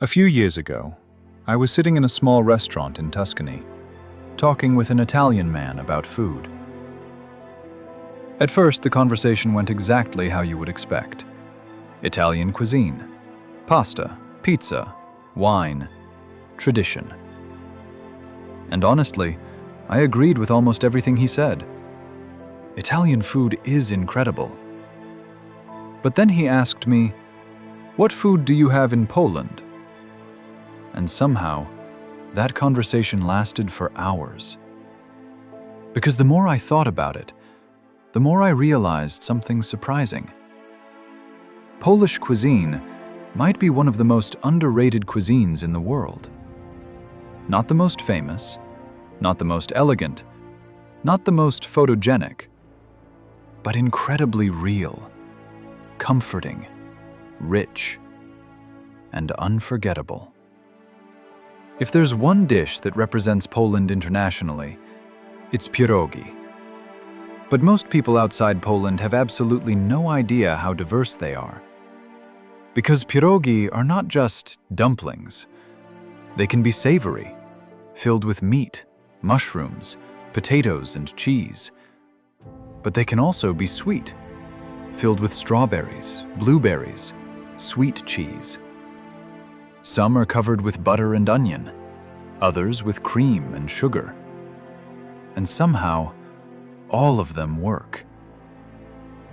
A few years ago, I was sitting in a small restaurant in Tuscany, talking with an Italian man about food. At first, the conversation went exactly how you would expect. Italian cuisine, pasta, pizza, wine, tradition. And honestly, I agreed with almost everything he said. Italian food is incredible. But then he asked me, "What food do you have in Poland?" And somehow, that conversation lasted for hours. Because the more I thought about it, the more I realized something surprising. Polish cuisine might be one of the most underrated cuisines in the world. Not the most famous, not the most elegant, not the most photogenic, but incredibly real, comforting, rich, and unforgettable. If there's one dish that represents Poland internationally, it's pierogi. But most people outside Poland have absolutely no idea how diverse they are. Because pierogi are not just dumplings. They can be savory, filled with meat, mushrooms, potatoes, and cheese. But they can also be sweet, filled with strawberries, blueberries, sweet cheese. Some are covered with butter and onion, others with cream and sugar. And somehow, all of them work.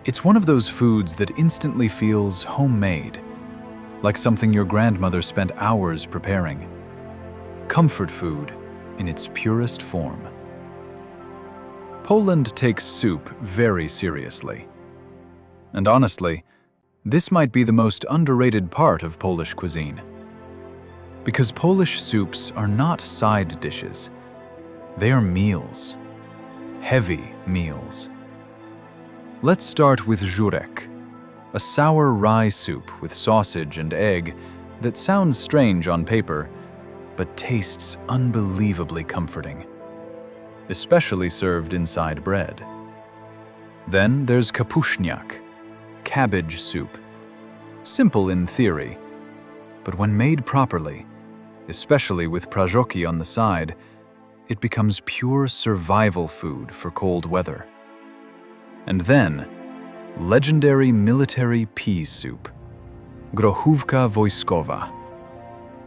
It's one of those foods that instantly feels homemade, like something your grandmother spent hours preparing. Comfort food in its purest form. Poland takes soup very seriously. And honestly, this might be the most underrated part of Polish cuisine. Because Polish soups are not side dishes. They are meals. Heavy meals. Let's start with żurek, a sour rye soup with sausage and egg that sounds strange on paper, but tastes unbelievably comforting, especially served inside bread. Then there's kapuśniak, cabbage soup. Simple in theory, but when made properly, especially with pierogi on the side, it becomes pure survival food for cold weather. And then, legendary military pea soup, grochówka wojskowa.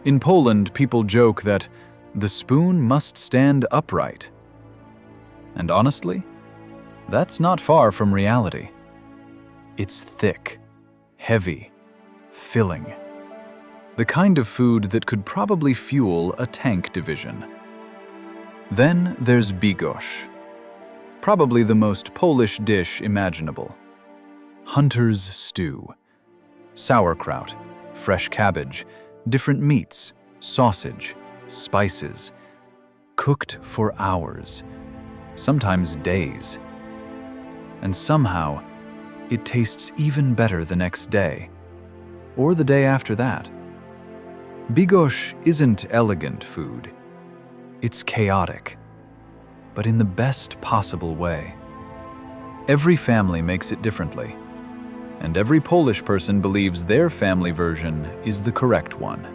In Poland, people joke that the spoon must stand upright. And honestly, that's not far from reality. It's thick, heavy, filling. The kind of food that could probably fuel a tank division. Then there's bigos, probably the most Polish dish imaginable. Hunter's stew. Sauerkraut, fresh cabbage, different meats, sausage, spices. Cooked for hours, sometimes days. And somehow, it tastes even better the next day, or the day after that. Bigos isn't elegant food. It's chaotic, but in the best possible way. Every family makes it differently, and every Polish person believes their family version is the correct one.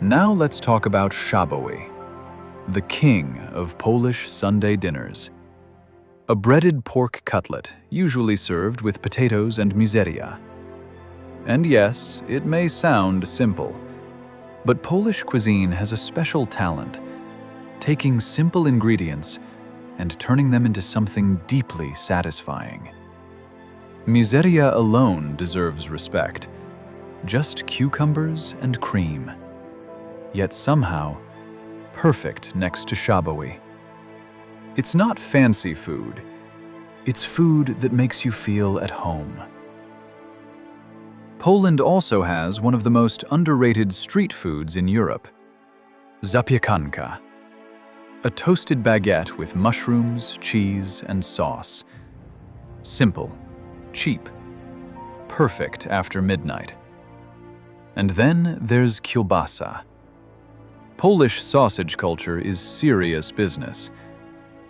Now let's talk about schabowy, the king of Polish Sunday dinners. A breaded pork cutlet, usually served with potatoes and mizeria. And yes, it may sound simple, but Polish cuisine has a special talent, taking simple ingredients and turning them into something deeply satisfying. Mizeria alone deserves respect. Just cucumbers and cream. Yet somehow, perfect next to schabowy. It's not fancy food. It's food that makes you feel at home. Poland also has one of the most underrated street foods in Europe. Zapiekanka. A toasted baguette with mushrooms, cheese, and sauce. Simple, cheap, perfect after midnight. And then there's kiełbasa. Polish sausage culture is serious business.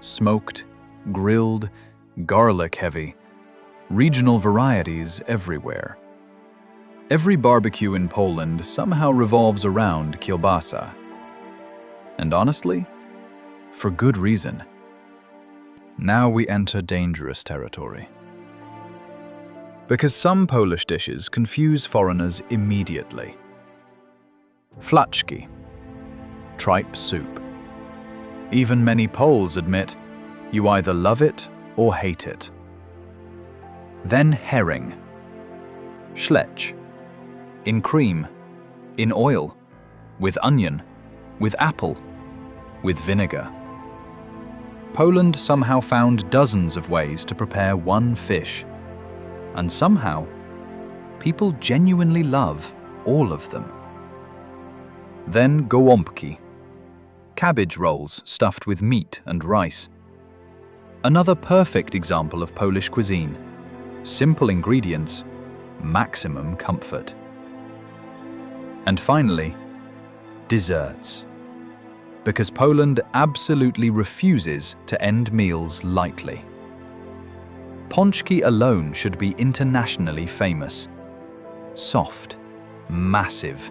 Smoked, grilled, garlic-heavy, regional varieties everywhere. Every barbecue in Poland somehow revolves around kiełbasa. And honestly, for good reason. Now we enter dangerous territory. Because some Polish dishes confuse foreigners immediately. Flaczki, tripe soup. Even many Poles admit you either love it or hate it. Then herring, śledź, in cream, in oil, with onion, with apple, with vinegar. Poland somehow found dozens of ways to prepare one fish, and somehow, people genuinely love all of them. Then gołąbki, cabbage rolls stuffed with meat and rice. Another perfect example of Polish cuisine. Simple ingredients, maximum comfort. And finally, desserts. Because Poland absolutely refuses to end meals lightly. Pączki alone should be internationally famous. Soft, massive,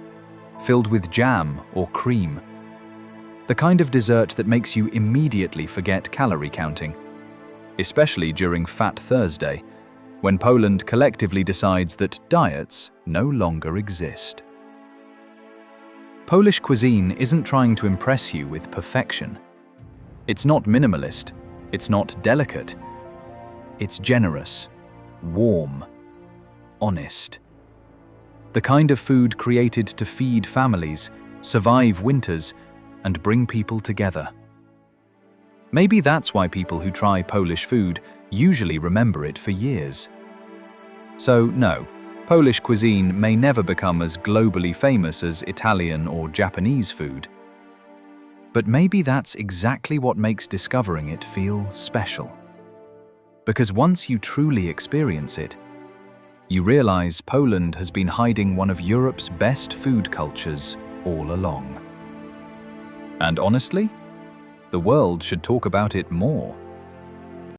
filled with jam or cream. The kind of dessert that makes you immediately forget calorie counting, especially during Fat Thursday, when Poland collectively decides that diets no longer exist. Polish cuisine isn't trying to impress you with perfection. It's not minimalist, it's not delicate. It's generous, warm, honest. The kind of food created to feed families, survive winters, and bring people together. Maybe that's why people who try Polish food usually remember it for years. So no, Polish cuisine may never become as globally famous as Italian or Japanese food. But maybe that's exactly what makes discovering it feel special. Because once you truly experience it, you realize Poland has been hiding one of Europe's best food cultures all along. And honestly, the world should talk about it more.